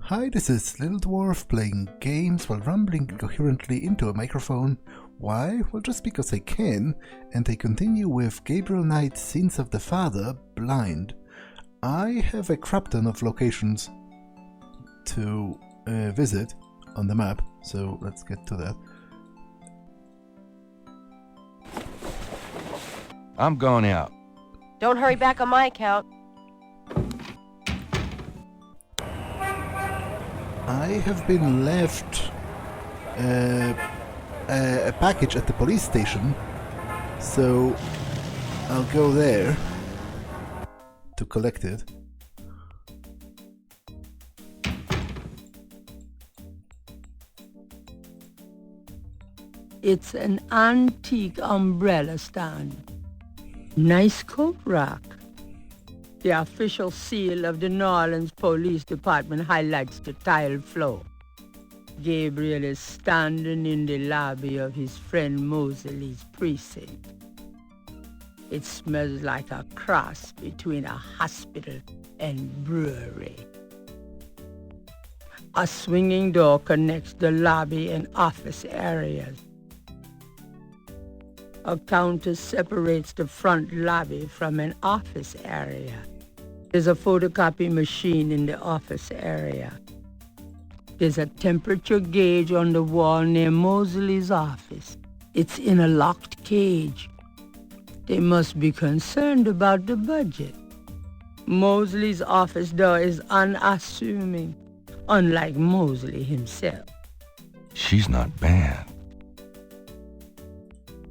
Hi, this is Little Dwarf playing games while rambling incoherently into a microphone. Why? Well, just because I can, and I continue with Gabriel Knight's Sins of the Father, Blind. I have a crap ton of locations to visit on the map, so let's get to that. I'm going out. Don't hurry back on my account. I have been left a package at the police station, so I'll go there to collect it. It's an antique umbrella stand. Nice coat rack. The official seal of the New Orleans Police Department highlights the tile floor. Gabriel is standing in the lobby of his friend Mosley's precinct. It smells like a cross between a hospital and brewery. A swinging door connects the lobby and office areas. A counter separates the front lobby from an office area. There's a photocopy machine in the office area. There's a temperature gauge on the wall near Mosley's office. It's in a locked cage. They must be concerned about the budget. Mosley's office door is unassuming, unlike Mosley himself. She's not bad.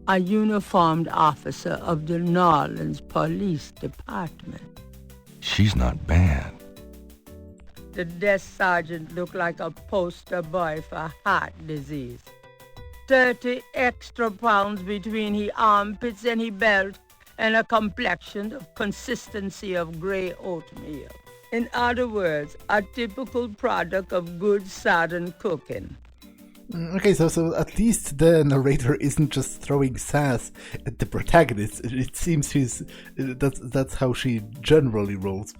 A uniformed officer of the New Orleans Police Department. She's not bad. The desk sergeant looked like a poster boy for heart disease. 30 extra pounds between his armpits and his belt, and a complexion of consistency of gray oatmeal. In other words, a typical product of good Southern cooking. Okay, so at least the narrator isn't just throwing sass at the protagonist. It seems that's how she generally rolls.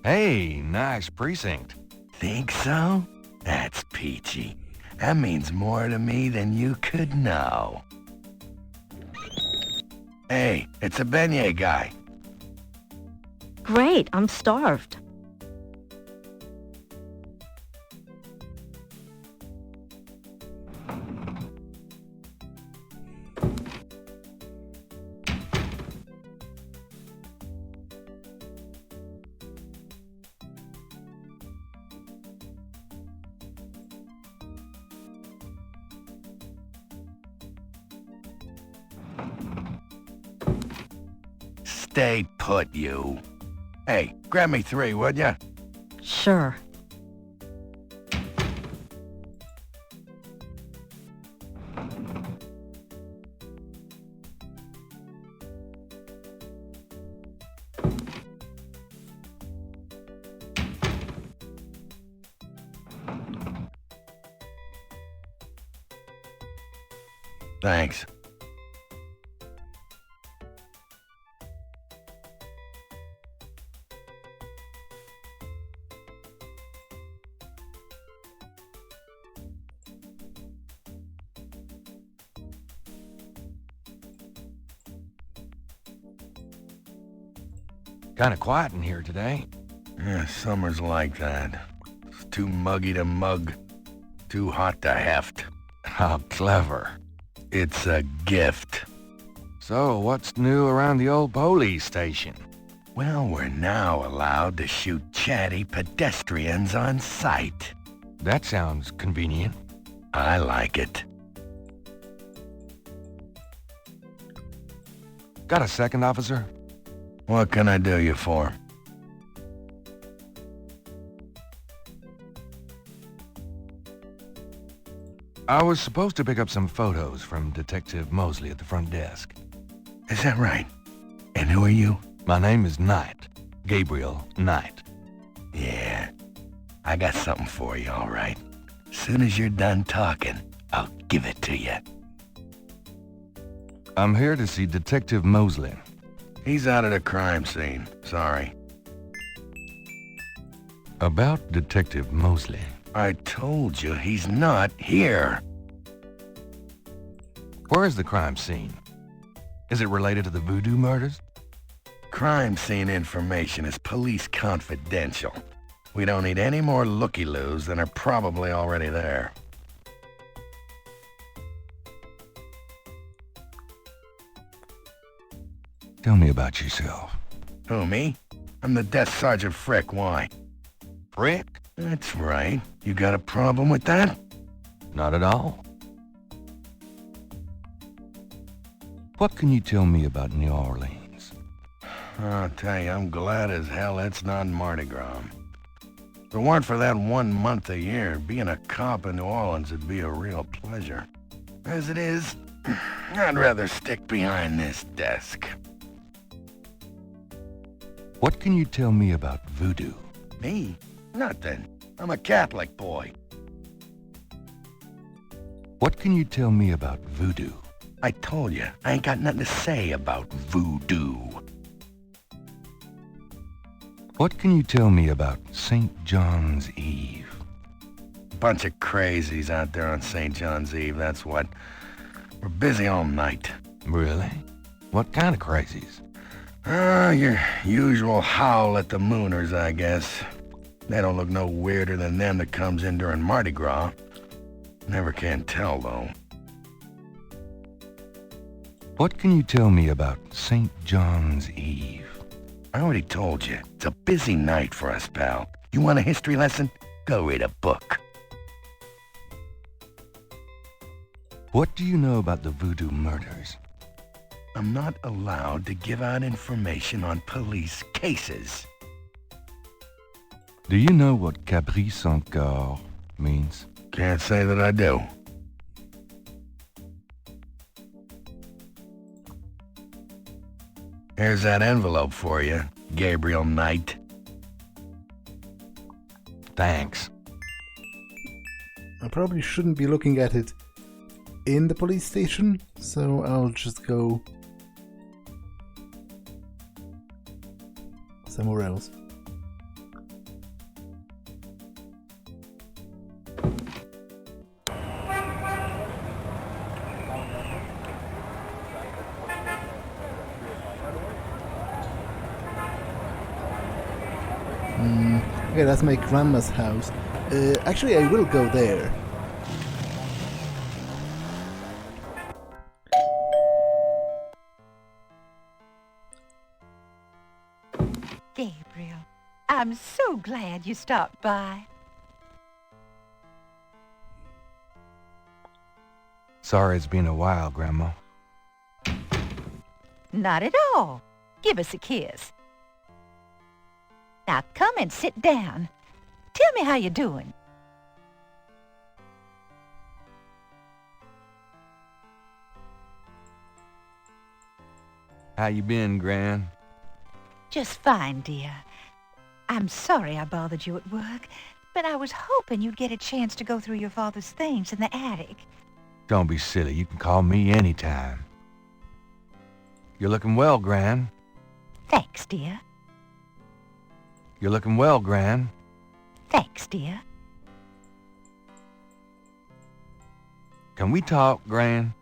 Hey, nice precinct. Think so? That's peachy. That means more to me than you could know. Hey, it's a beignet guy. Great, I'm starved. Stay put, you. Hey, grab me 3, would ya? Sure. Thanks. Kinda quiet in here today. Yeah, summer's like that. It's too muggy to mug, too hot to heft. How clever. It's a gift. So, what's new around the old police station? Well, we're now allowed to shoot chatty pedestrians on sight. That sounds convenient. I like it. Got a second, officer? What can I do you for? I was supposed to pick up some photos from Detective Mosley at the front desk. Is that right? And who are you? My name is Knight. Gabriel Knight. Yeah, I got something for you, all right. Soon as you're done talking, I'll give it to you. I'm here to see Detective Mosley. He's out at a crime scene. Sorry. About Detective Mosley. I told you he's not here. Where is the crime scene? Is it related to the voodoo murders? Crime scene information is police confidential. We don't need any more looky-loos than are probably already there. Tell me about yourself. Who, me? I'm the Desk Sergeant Frick. Why? Frick? That's right. You got a problem with that? Not at all. What can you tell me about New Orleans? I'll tell you, I'm glad as hell it's not Mardi Gras. If it weren't for that 1 month a year, being a cop in New Orleans would be a real pleasure. As it is, I'd rather stick behind this desk. What can you tell me about voodoo? Me? Nothing. I'm a Catholic boy. What can you tell me about voodoo? I told you, I ain't got nothing to say about voodoo. What can you tell me about St. John's Eve? Bunch of crazies out there on St. John's Eve, that's what. We're busy all night. Really? What kind of crazies? Your usual howl at the mooners, I guess. They don't look no weirder than them that comes in during Mardi Gras. Never can tell, though. What can you tell me about St. John's Eve? I already told you, it's a busy night for us, pal. You want a history lesson? Go read a book. What do you know about the voodoo murders? I'm not allowed to give out information on police cases. Do you know what caprice encore means? Can't say that I do. Here's that envelope for you, Gabriel Knight. Thanks. I probably shouldn't be looking at it in the police station, so I'll just go somewhere else. Okay, that's my grandma's house. Actually, I will go there. Gabriel, I'm so glad you stopped by. Sorry it's been a while, Grandma. Not at all. Give us a kiss. Now come and sit down. Tell me how you're doing. How you been, Gran? Just fine, dear. I'm sorry I bothered you at work, but I was hoping you'd get a chance to go through your father's things in the attic. Don't be silly. You can call me anytime. You're looking well, Gran. Thanks, dear. You're looking well, Gran. Thanks, dear. Can we talk, Gran?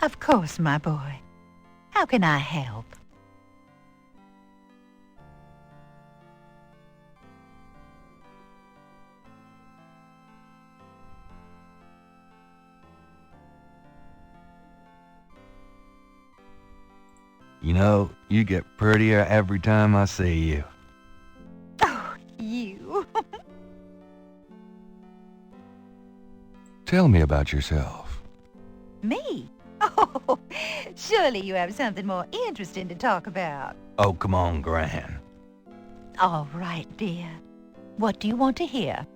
Of course, my boy. How can I help? You know, you get prettier every time I see you. Oh, you. Tell me about yourself. Me? Oh, surely you have something more interesting to talk about. Oh, come on, Gran. All right, dear. What do you want to hear?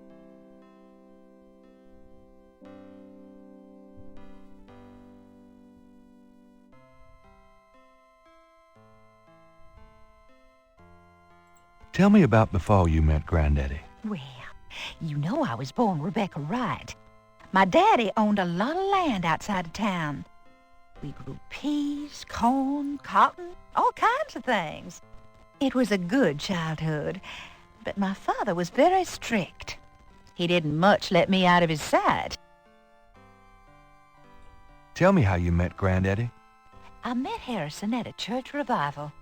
Tell me about before you met Granddaddy. Well, you know I was born Rebecca Wright. My daddy owned a lot of land outside of town. We grew peas, corn, cotton, all kinds of things. It was a good childhood, but my father was very strict. He didn't much let me out of his sight. Tell me how you met Granddaddy. I met Harrison at a church revival.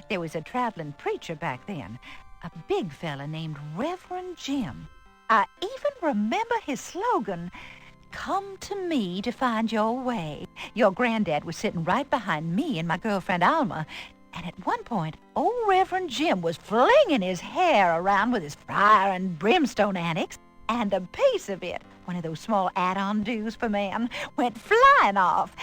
There was a traveling preacher back then, a big fella named Reverend Jim. I even remember his slogan, "Come to me to find your way." Your granddad was sitting right behind me and my girlfriend Alma, and at one point, old Reverend Jim was flinging his hair around with his fire and brimstone antics, and a piece of it, one of those small add-on do's for men, went flying off.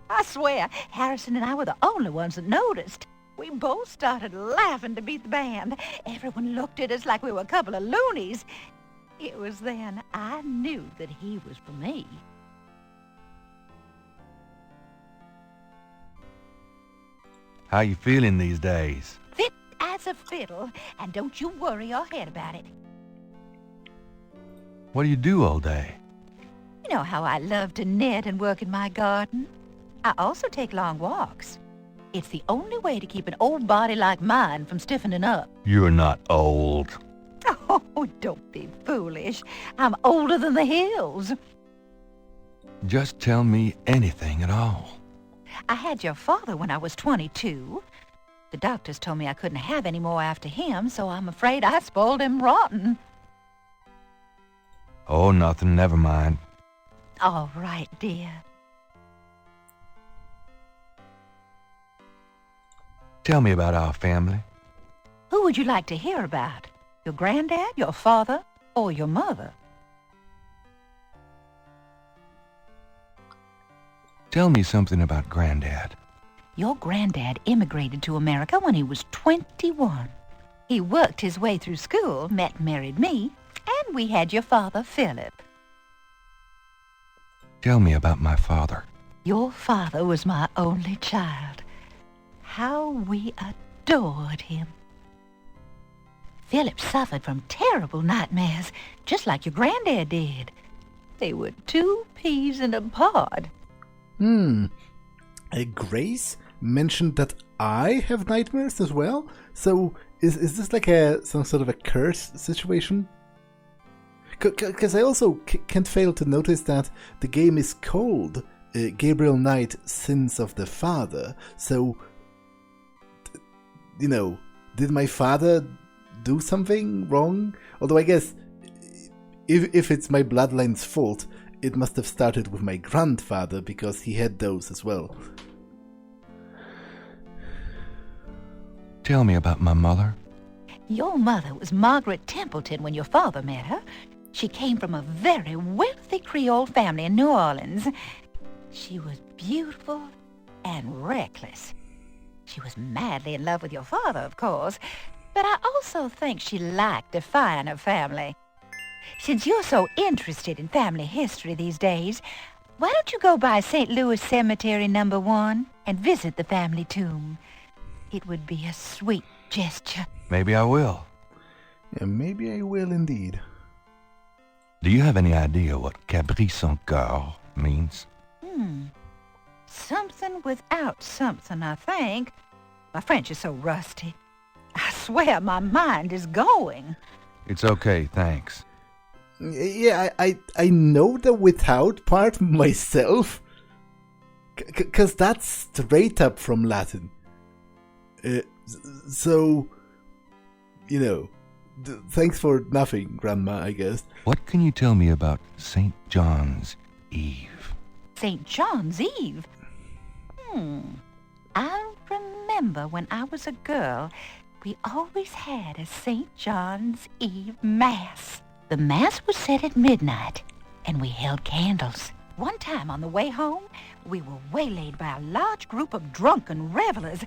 I swear, Harrison and I were the only ones that noticed. We both started laughing to beat the band. Everyone looked at us like we were a couple of loonies. It was then I knew that he was for me. How you feeling these days? Fit as a fiddle, and don't you worry your head about it. What do you do all day? You know how I love to knit and work in my garden? I also take long walks. It's the only way to keep an old body like mine from stiffening up. You're not old. Oh, don't be foolish. I'm older than the hills. Just tell me anything at all. I had your father when I was 22. The doctors told me I couldn't have any more after him, so I'm afraid I spoiled him rotten. Oh, nothing. Never mind. All right, dear. Tell me about our family. Who would you like to hear about? Your granddad, your father, or your mother? Tell me something about Granddad. Your granddad immigrated to America when he was 21. He worked his way through school, met and married me, and we had your father, Philip. Tell me about my father. Your father was my only child. How we adored him. Philip suffered from terrible nightmares, just like your granddad did. They were 2 peas in a pod. Grace mentioned that I have nightmares as well? So, is this like some sort of a curse situation? Because I also can't fail to notice that the game is called Gabriel Knight, Sins of the Father. So, you know, did my father do something wrong? Although I guess if it's my bloodline's fault, it must have started with my grandfather because he had those as well. Tell me about my mother. Your mother was Margaret Templeton when your father met her. She came from a very wealthy Creole family in New Orleans. She was beautiful and reckless. She was madly in love with your father, of course, but I also think she liked defying her family. Since you're so interested in family history these days, why don't you go by St. Louis Cemetery No. 1 and visit the family tomb? It would be a sweet gesture. Maybe I will. Yeah, maybe I will indeed. Do you have any idea what Cabri sans cœur means? Something without something, I think. My French is so rusty. I swear my mind is going. It's okay, thanks. Yeah, I know the without part myself. Because that's straight up from Latin. So, you know, thanks for nothing, Grandma, I guess. What can you tell me about St. John's Eve? St. John's Eve? I remember when I was a girl, we always had a St. John's Eve Mass. The Mass was said at midnight, and we held candles. One time on the way home, we were waylaid by a large group of drunken revelers.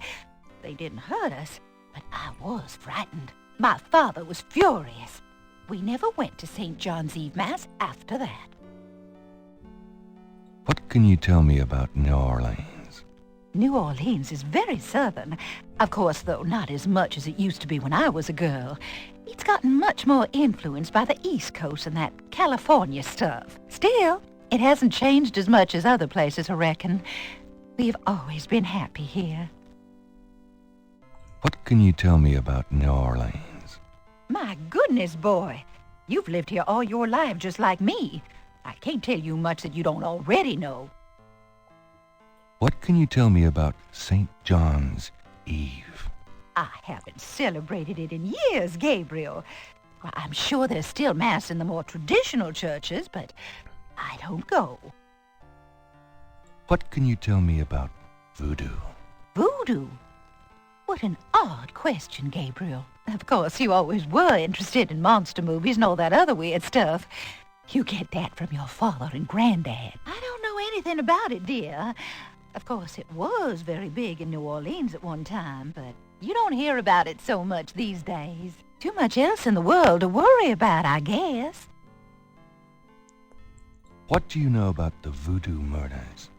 They didn't hurt us, but I was frightened. My father was furious. We never went to St. John's Eve Mass after that. What can you tell me about New Orleans? New Orleans is very southern. Of course, though, not as much as it used to be when I was a girl. It's gotten much more influenced by the East Coast and that California stuff. Still, it hasn't changed as much as other places, I reckon. We've always been happy here. What can you tell me about New Orleans? My goodness, boy. You've lived here all your life just like me. I can't tell you much that you don't already know. What can you tell me about St. John's Eve? I haven't celebrated it in years, Gabriel. Well, I'm sure there's still Mass in the more traditional churches, but I don't go. What can you tell me about voodoo? Voodoo? What an odd question, Gabriel. Of course, you always were interested in monster movies and all that other weird stuff. You get that from your father and granddad. I don't know anything about it, dear. Of course, it was very big in New Orleans at one time, but you don't hear about it so much these days. Too much else in the world to worry about, I guess. What do you know about the voodoo murders?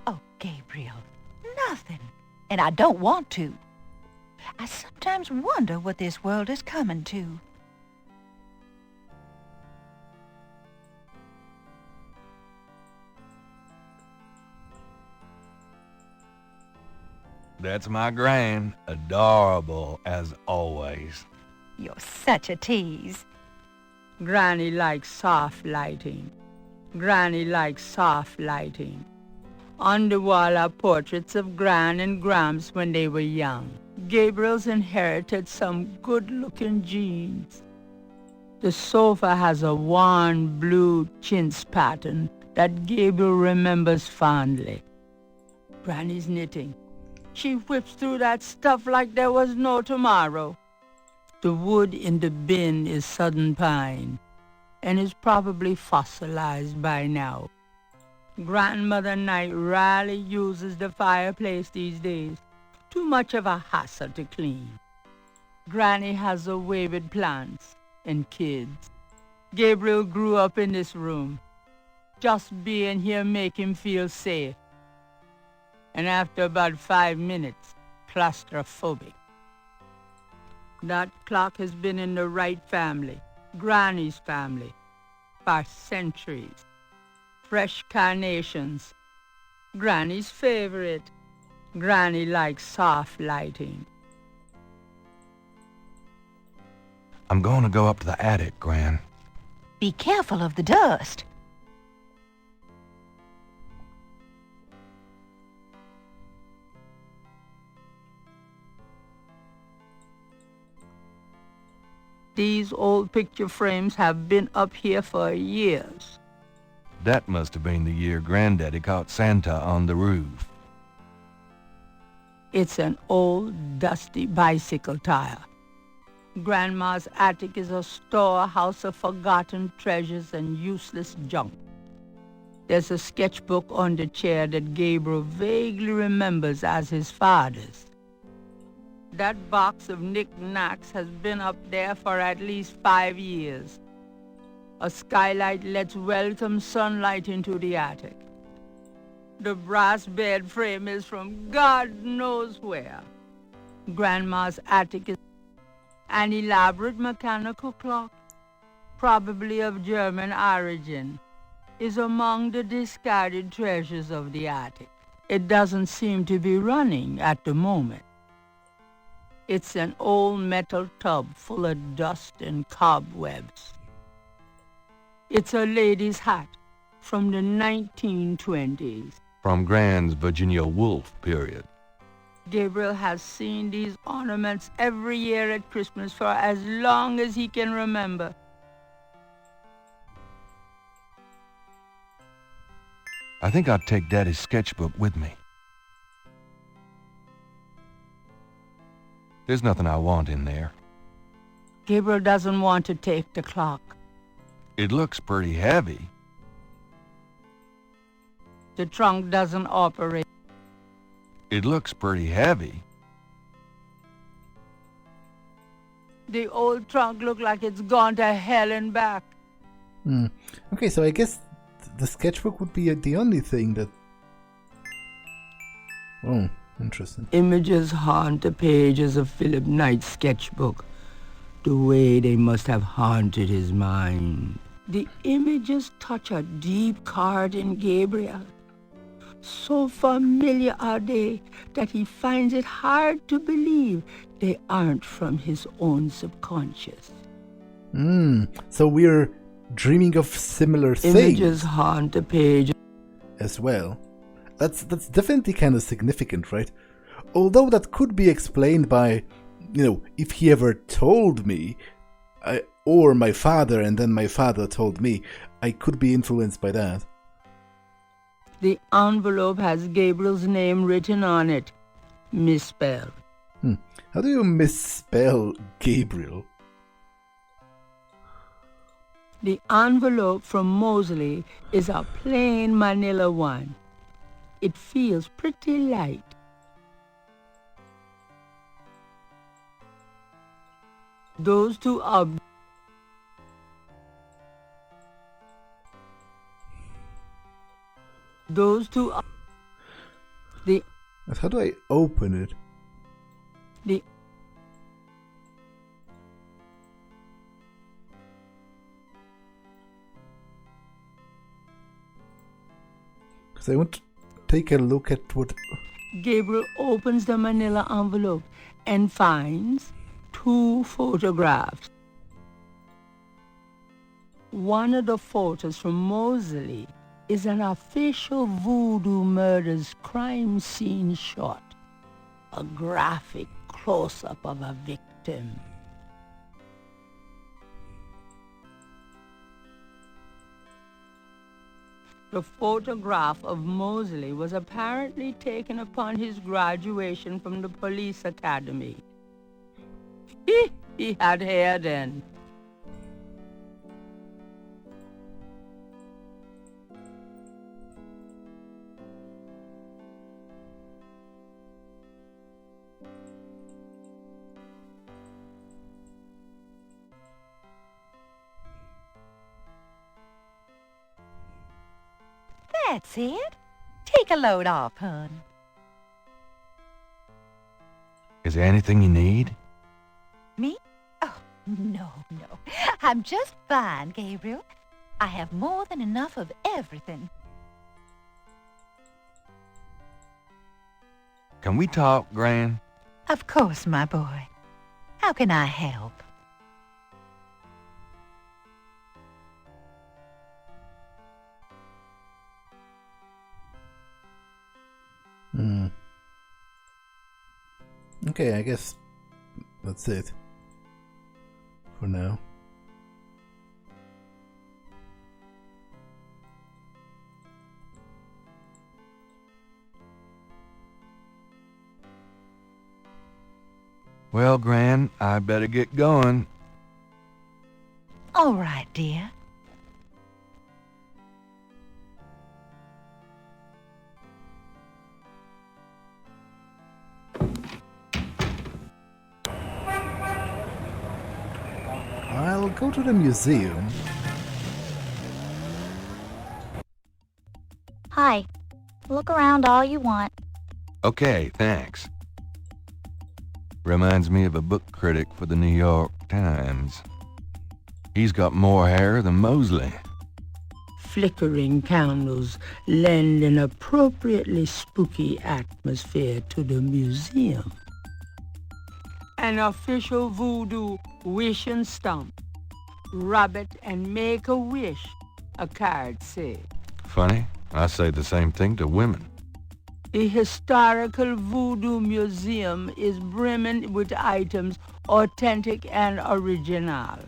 Oh, Gabriel, nothing. And I don't want to. I sometimes wonder what this world is coming to. That's my gran, adorable as always. You're such a tease. Granny likes soft lighting. Granny likes soft lighting. On the wall are portraits of Gran and Gramps when they were young. Gabriel's inherited some good-looking genes. The sofa has a worn blue chintz pattern that Gabriel remembers fondly. Granny's knitting. She whips through that stuff like there was no tomorrow. The wood in the bin is southern pine and is probably fossilized by now. Grandmother Knight rarely uses the fireplace these days. Too much of a hassle to clean. Granny has a way with plants and kids. Gabriel grew up in this room. Just being here make him feel safe. And after about 5 minutes, claustrophobic. That clock has been in the Wright family, Granny's family, for centuries. Fresh carnations, Granny's favorite. Granny likes soft lighting. I'm going to go up to the attic, Gran. Be careful of the dust. These old picture frames have been up here for years. That must have been the year Granddaddy caught Santa on the roof. It's an old, dusty bicycle tire. Grandma's attic is a storehouse of forgotten treasures and useless junk. There's a sketchbook on the chair that Gabriel vaguely remembers as his father's. That box of knickknacks has been up there for at least 5 years. A skylight lets welcome sunlight into the attic. The brass bed frame is from God knows where. Grandma's attic is an elaborate mechanical clock, probably of German origin, is among the discarded treasures of the attic. It doesn't seem to be running at the moment. It's an old metal tub full of dust and cobwebs. It's a lady's hat from the 1920s. From Gran's Virginia Woolf period. Gabriel has seen these ornaments every year at Christmas for as long as he can remember. I think I'll take Daddy's sketchbook with me. There's nothing I want in there. Gabriel doesn't want to take the clock. It looks pretty heavy. The trunk doesn't operate. It looks pretty heavy. The old trunk looks like it's gone to hell and back. Okay, so I guess the sketchbook would be the only thing that... Oh, interesting. Images haunt the pages of Philip Knight's sketchbook, the way they must have haunted his mind. The images touch a deep chord in Gabriel. So familiar are they that he finds it hard to believe they aren't from his own subconscious. So we're dreaming of similar things. Images haunt the page As well. That's definitely kind of significant, right? Although that could be explained by, if he ever told me, or my father, and then my father told me, I could be influenced by that. The envelope has Gabriel's name written on it, misspelled. How do you misspell Gabriel? The envelope from Mosley is a plain manila one. It feels pretty light. Those two How do I open it? Because I want to take a look at what... Gabriel opens the manila envelope and finds 2 photographs. One of the photos from Mosley is an official voodoo murders crime scene shot, a graphic close-up of a victim. The photograph of Mosley was apparently taken upon his graduation from the police academy. He had hair then. That's it. Take a load off, hon. Is there anything you need? Me? Oh, no. I'm just fine, Gabriel. I have more than enough of everything. Can we talk, Gran? Of course, my boy. How can I help? Okay, I guess that's it for now. Well, Gran, I better get going. All right, dear. I'll go to the museum. Hi. Look around all you want. Okay, thanks. Reminds me of a book critic for the New York Times. He's got more hair than Mosley. Flickering candles lend an appropriately spooky atmosphere to the museum. An official voodoo wish and stump. Rub it and make a wish, a card says. Funny, I say the same thing to women. The historical voodoo museum is brimming with items authentic and original.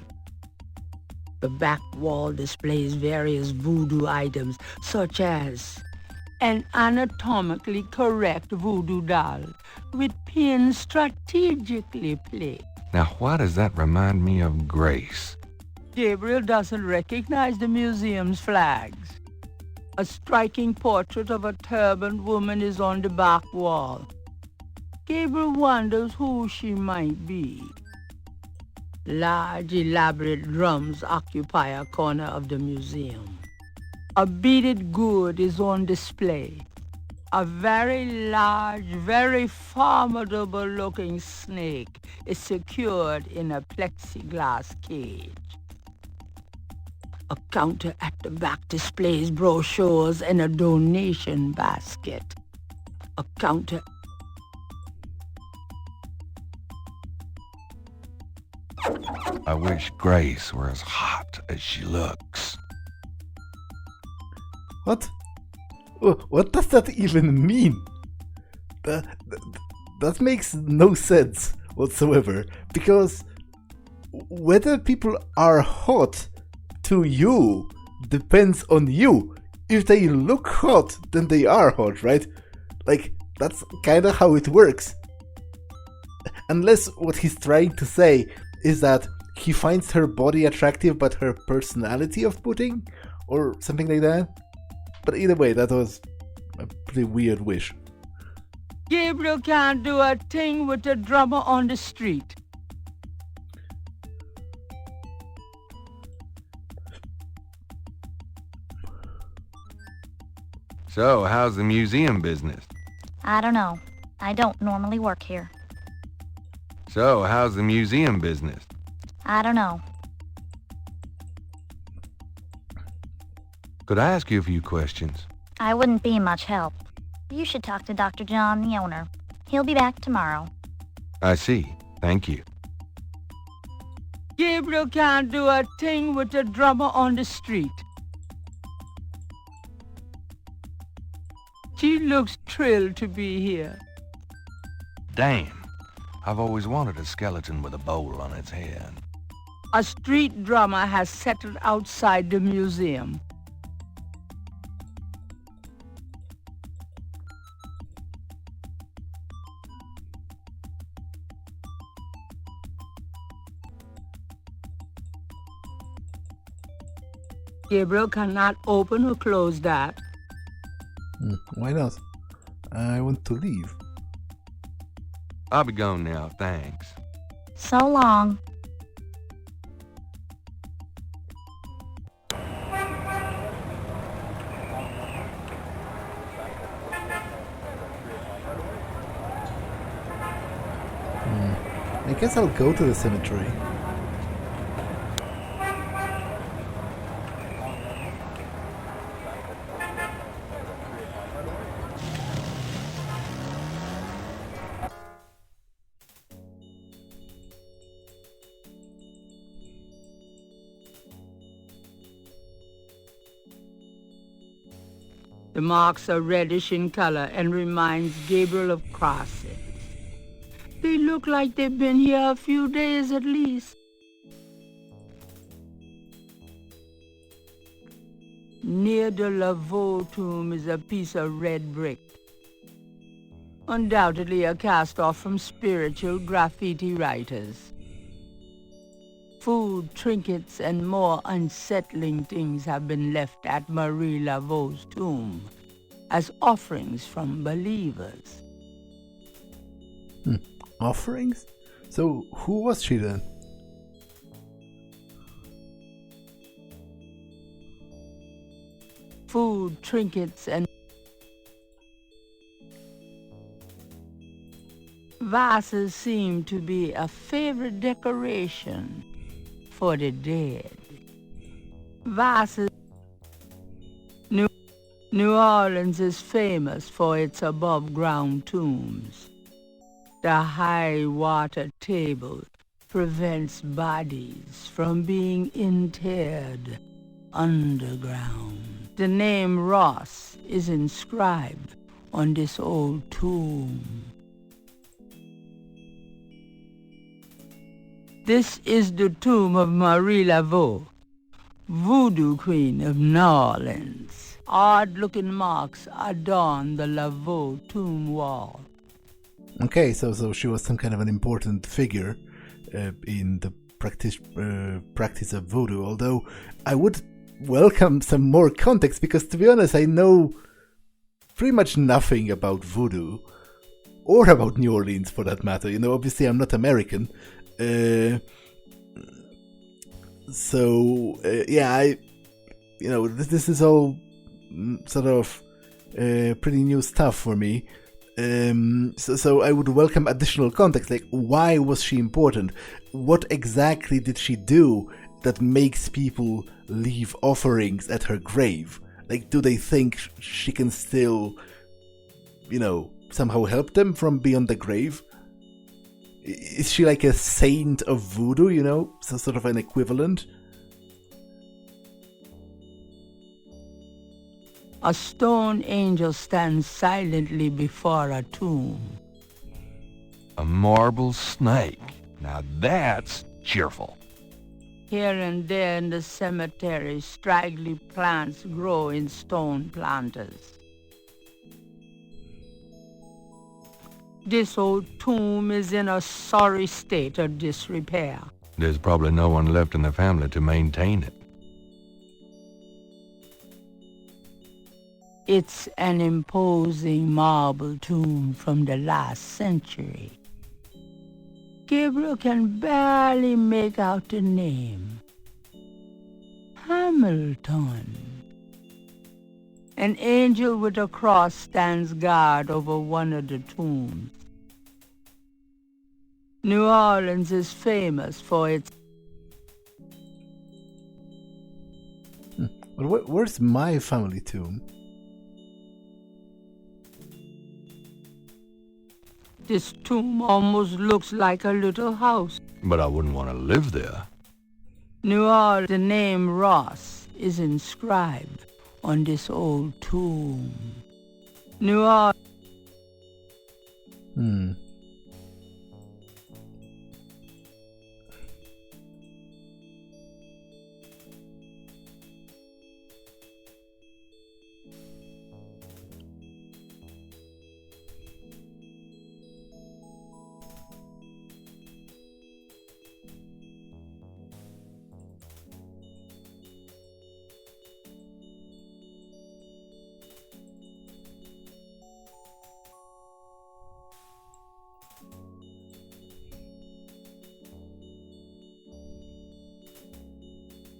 The back wall displays various voodoo items, such as an anatomically correct voodoo doll with pins strategically placed. Now, why does that remind me of Grace? Gabriel doesn't recognize the museum's flags. A striking portrait of a turbaned woman is on the back wall. Gabriel wonders who she might be. Large, elaborate drums occupy a corner of the museum. A beaded gourd is on display. A very large, very formidable-looking snake is secured in a plexiglass cage. A counter at the back displays brochures and a donation basket. A counter... I wish Grace were as hot as she looks. What? What does that even mean? That makes no sense whatsoever, because whether people are hot to you depends on you. If they look hot, then they are hot, right? Like, that's kinda how it works. Unless what he's trying to say is that he finds her body attractive but her personality off-putting, or something like that. But either way, that was a pretty weird wish. Gabriel can't do a thing with a drummer on the street. So, how's the museum business? I don't know. I don't normally work here. So, how's the museum business? I don't know. Could I ask you a few questions? I wouldn't be much help. You should talk to Dr. John, the owner. He'll be back tomorrow. I see. Thank you. Gabriel can't do a thing with a drummer on the street. She looks thrilled to be here. Damn. I've always wanted a skeleton with a bowl on its head. A street drummer has settled outside the museum. Gabriel cannot open or close that. Why not? I want to leave. I'll be gone now, thanks. So long. I guess I'll go to the cemetery. The marks are reddish in color and reminds Gabriel of crosses. They look like they've been here a few days at least. Near the Laveau tomb is a piece of red brick. Undoubtedly a cast-off from spiritual graffiti writers. Food, trinkets, and more unsettling things have been left at Marie Laveau's tomb as offerings from believers. Offerings? So, who was she then? Food, trinkets, and vases seem to be a favorite decoration for the dead. Vases. New Orleans is famous for its above-ground tombs. The high water table prevents bodies from being interred underground. The name Ross is inscribed on this old tomb. This is the tomb of Marie Laveau, voodoo queen of New Orleans. Odd-looking marks adorn the Laveau tomb wall. Okay, so she was some kind of an important figure in the practice of voodoo, although I would welcome some more context, because to be honest, I know pretty much nothing about voodoo, or about New Orleans for that matter. You know, obviously I'm not American, yeah, this is all sort of pretty new stuff for me. So I would welcome additional context, like why was she important? What exactly did she do that makes people leave offerings at her grave? Like, do they think she can still, somehow help them from beyond the grave? Is she like a saint of voodoo, so sort of an equivalent? A stone angel stands silently before a tomb. A marble snake. Now that's cheerful. Here and there in the cemetery, straggly plants grow in stone planters. This old tomb is in a sorry state of disrepair. There's probably no one left in the family to maintain it. It's an imposing marble tomb from the last century. Gabriel can barely make out the name. Hamilton. An angel with a cross stands guard over one of the tombs. New Orleans is famous for its... But where's my family tomb? This tomb almost looks like a little house. But I wouldn't want to live there. New Orleans, the name Ross is inscribed on this old tomb. New Orleans.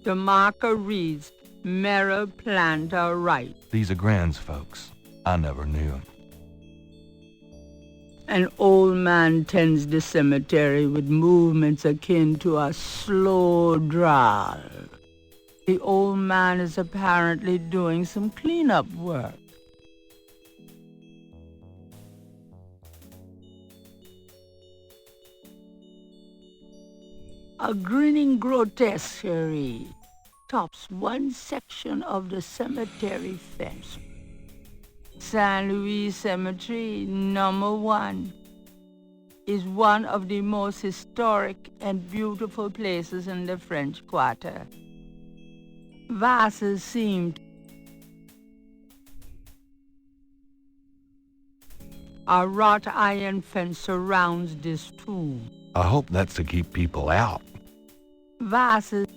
The marker reads, Mera Planta Right. These are Grand's folks. I never knew them. An old man tends the cemetery with movements akin to a slow drawl. The old man is apparently doing some cleanup work. A grinning grotesquerie tops one section of the cemetery fence. Saint Louis Cemetery, number 1, is one of the most historic and beautiful places in the French Quarter. Vases seemed... A wrought iron fence surrounds this tomb. I hope that's to keep people out. Vases.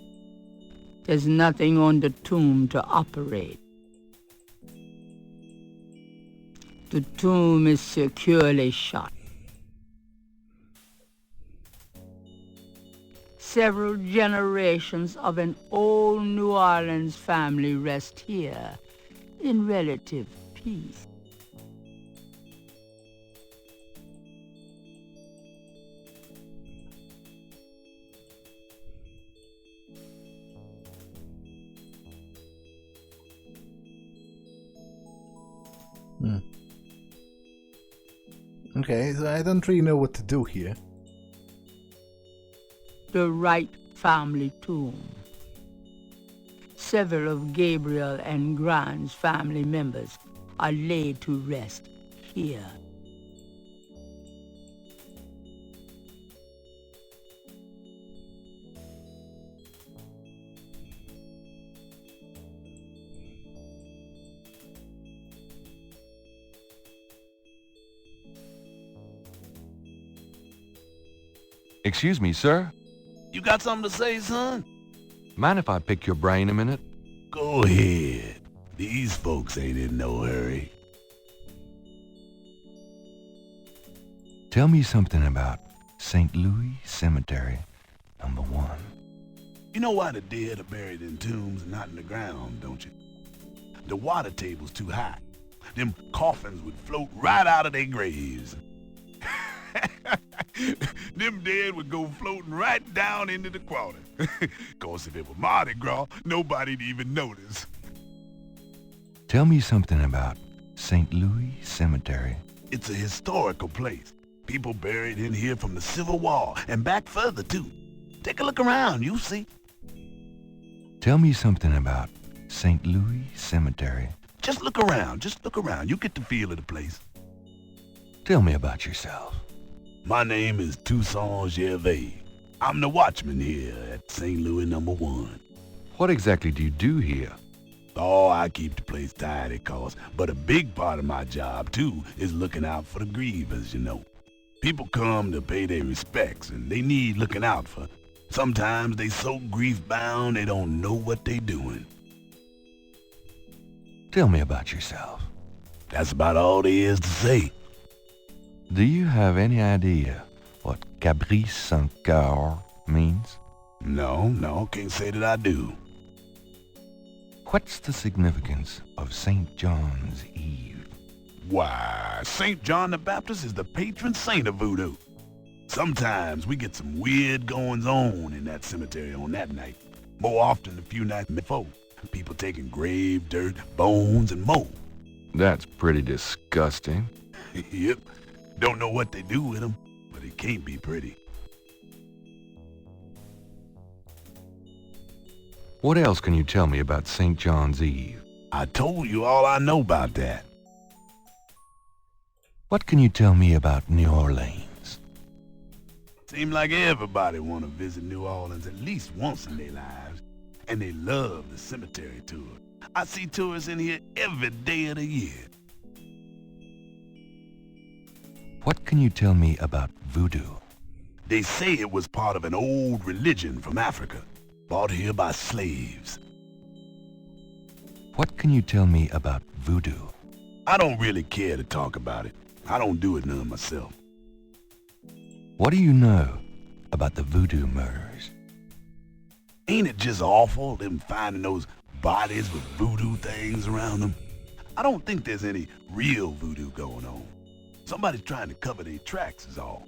There's nothing on the tomb to operate. The tomb is securely shut. Several generations of an old New Orleans family rest here in relative peace. Okay, so I don't really know what to do here. The Wright family tomb. Several of Gabriel and Grand's family members are laid to rest here. Excuse me, sir. You got something to say, son? Mind if I pick your brain a minute? Go ahead. These folks ain't in no hurry. Tell me something about St. Louis Cemetery, number 1. You know why the dead are buried in tombs and not in the ground, don't you? The water table's too high. Them coffins would float right out of their graves. Them dead would go floating right down into the quarter. 'Cause if it were Mardi Gras, nobody'd even notice. Tell me something about St. Louis Cemetery. It's a historical place. People buried in here from the Civil War and back further, too. Take a look around, you'll see. Tell me something about St. Louis Cemetery. Just look around. You get the feel of the place. Tell me about yourself. My name is Toussaint Gervais. I'm the watchman here at St. Louis number 1. What exactly do you do here? Oh, I keep the place tidy, but a big part of my job, too, is looking out for the grievers, you know. People come to pay their respects, and they need looking out for. Sometimes they so grief-bound they don't know what they doing. Tell me about yourself. That's about all there is to say. Do you have any idea what Caprice sans cœur means? No, can't say that I do. What's the significance of St. John's Eve? Why, St. John the Baptist is the patron saint of voodoo. Sometimes we get some weird goings-on in that cemetery on that night. More often a few nights before. People taking grave dirt, bones, and more. That's pretty disgusting. Yep. Don't know what they do with them, but it can't be pretty. What else can you tell me about St. John's Eve? I told you all I know about that. What can you tell me about New Orleans? Seems like everybody want to visit New Orleans at least once in their lives, and they love the cemetery tour. I see tourists in here every day of the year. What can you tell me about voodoo? They say it was part of an old religion from Africa, brought here by slaves. What can you tell me about voodoo? I don't really care to talk about it. I don't do it none myself. What do you know about the voodoo murders? Ain't it just awful, them finding those bodies with voodoo things around them? I don't think there's any real voodoo going on. Somebody's trying to cover their tracks is all.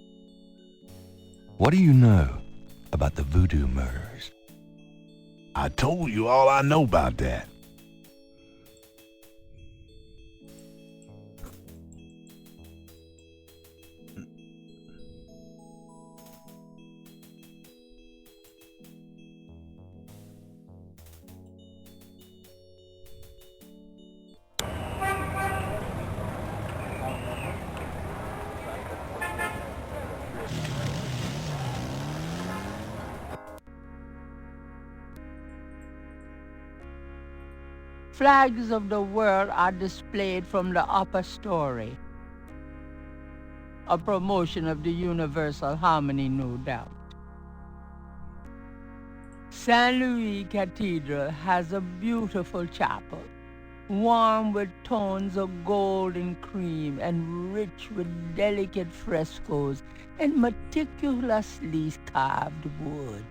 What do you know about the voodoo murders? I told you all I know about that. Flags of the world are displayed from the upper story. A promotion of the universal harmony, no doubt. St. Louis Cathedral has a beautiful chapel, warm with tones of gold and cream and rich with delicate frescoes and meticulously carved wood.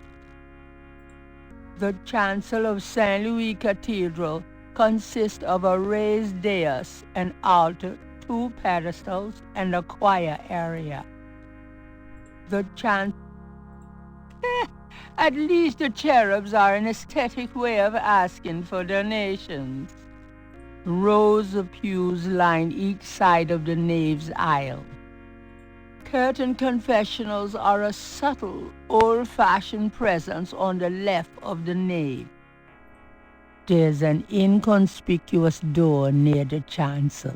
The chancel of St. Louis Cathedral consists of a raised dais, an altar, 2 pedestals, and a choir area. The At least the cherubs are an aesthetic way of asking for donations. Rows of pews line each side of the nave's aisle. Curtain confessionals are a subtle, old-fashioned presence on the left of the nave. There's an inconspicuous door near the chancel.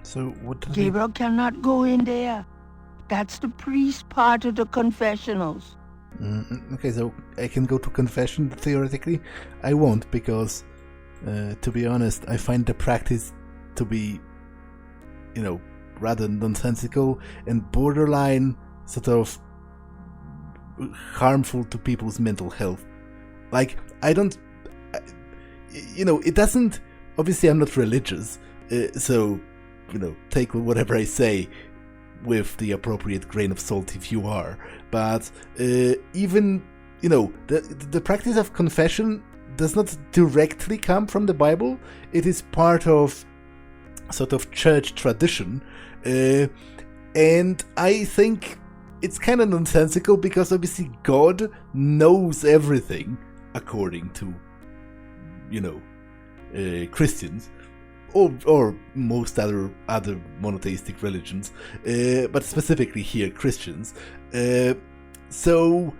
So what does Gabriel cannot go in there. That's the priest part of the confessionals. Okay, so I can go to confession theoretically. I won't because, to be honest, I find the practice to be, rather nonsensical and borderline sort of harmful to people's mental health. Like, it doesn't, obviously I'm not religious, so, take whatever I say with the appropriate grain of salt if you are. But even, the practice of confession does not directly come from the Bible. It is part of sort of church tradition. And I think it's kind of nonsensical because obviously God knows everything according to, Christians. Or most other monotheistic religions, but specifically here Christians. So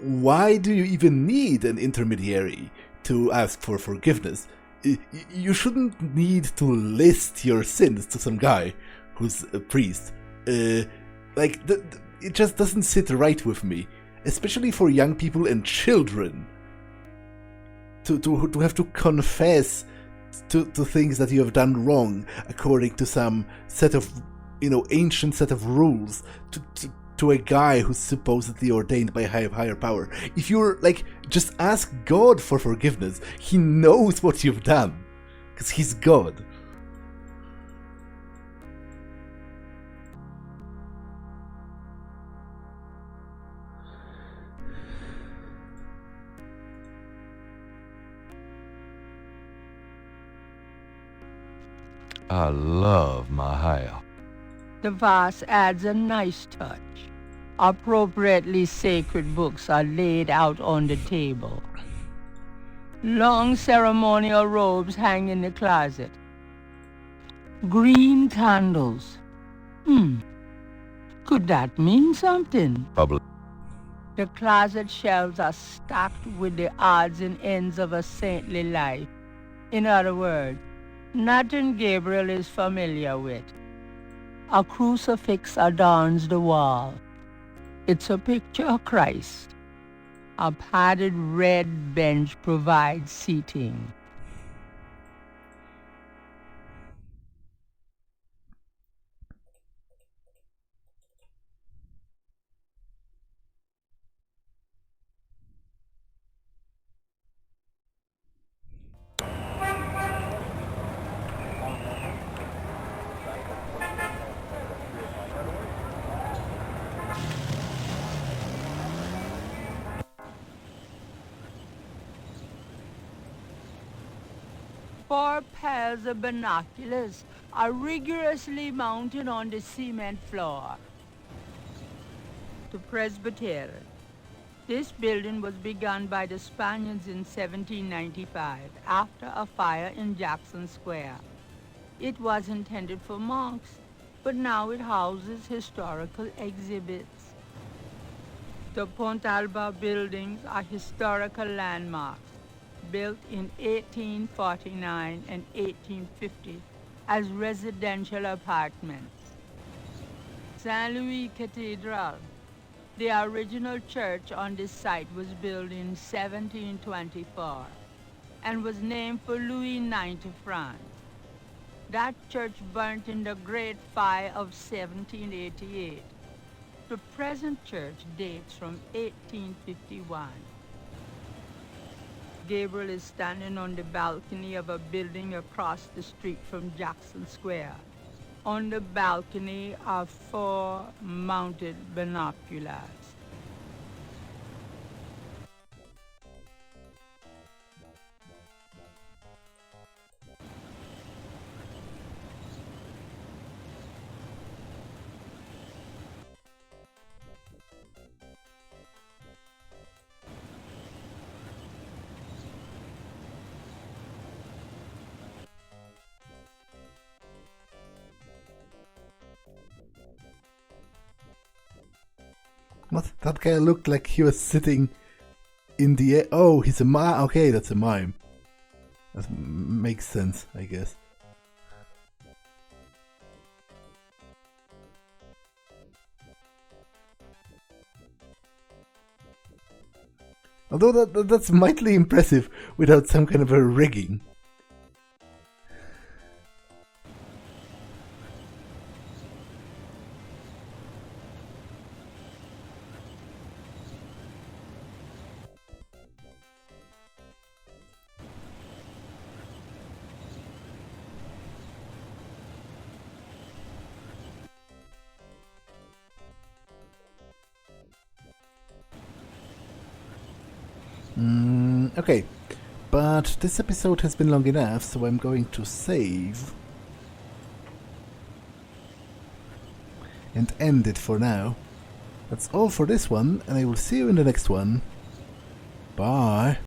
why do you even need an intermediary to ask for forgiveness? You shouldn't need to list your sins to some guy who's a priest. It just doesn't sit right with me, especially for young people and children. To have to confess to things that you have done wrong according to some set of ancient set of rules to a guy who's supposedly ordained by higher power. If you're just ask God for forgiveness, he knows what you've done because he's God. I love my hair. The vase adds a nice touch. Appropriately sacred books are laid out on the table. Long ceremonial robes hang in the closet. Green candles. Could that mean something? Public. The closet shelves are stacked with the odds and ends of a saintly life. In other words, nothing Gabriel is familiar with. A crucifix adorns the wall. It's a picture of Christ. A padded red bench provides seating. Four pairs of binoculars are rigorously mounted on the cement floor. The presbytery. This building was begun by the Spaniards in 1795 after a fire in Jackson Square. It was intended for monks, but now it houses historical exhibits. The Pontalba buildings are historical landmarks, built in 1849 and 1850 as residential apartments. St. Louis Cathedral. The original church on this site was built in 1724 and was named for Louis IX of France. That church burnt in the Great Fire of 1788. The present church dates from 1851. Gabriel is standing on the balcony of a building across the street from Jackson Square. On the balcony are 4 mounted binoculars. What? That guy looked like he was sitting in the air. Oh, he's a mime. Okay, that's a mime. That makes sense, I guess. Although that's mightily impressive without some kind of a rigging. Okay, but this episode has been long enough, so I'm going to save and end it for now. That's all for this one, and I will see you in the next one. Bye!